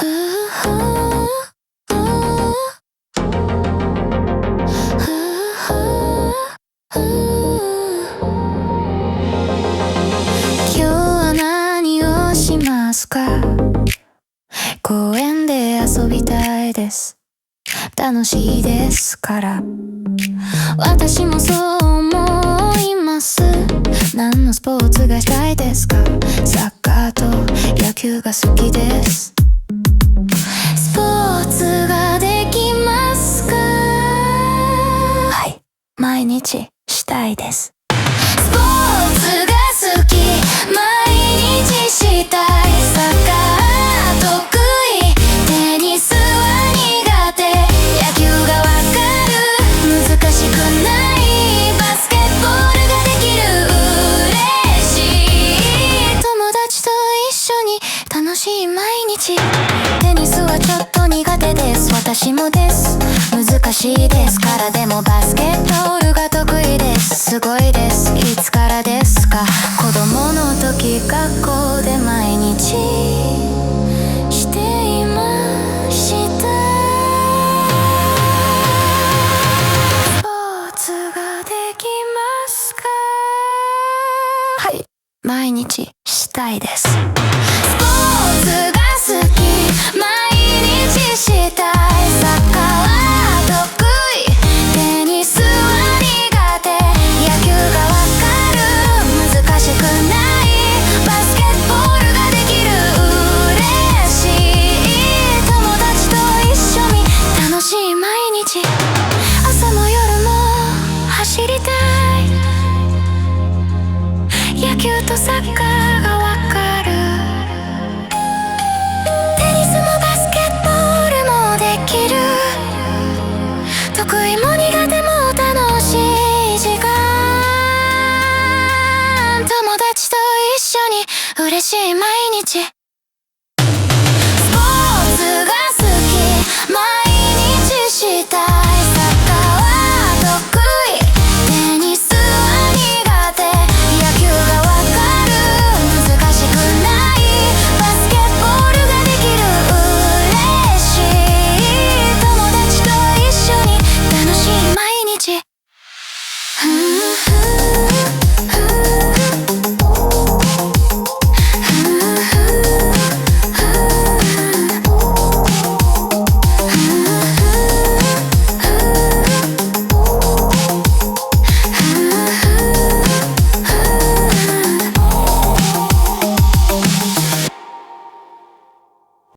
今日は何をしますか？公園で遊びたいです。楽しいですから。私もそう思います。何のスポーツがしたいですか？サッカーと野球が好きです。スポーツができますか？はい、毎日したいです。スポーツが好き、毎日したい。サッカー得意、テニスは苦手、野球がわかる、難しくない。バスケットボールができる、嬉しい。友達と一緒に楽しい毎日。テニスはちょっと苦手です。私もです。難しいですから。でもバスケットボールが得意です。すごいです。いつからですか？子供の時学校で毎日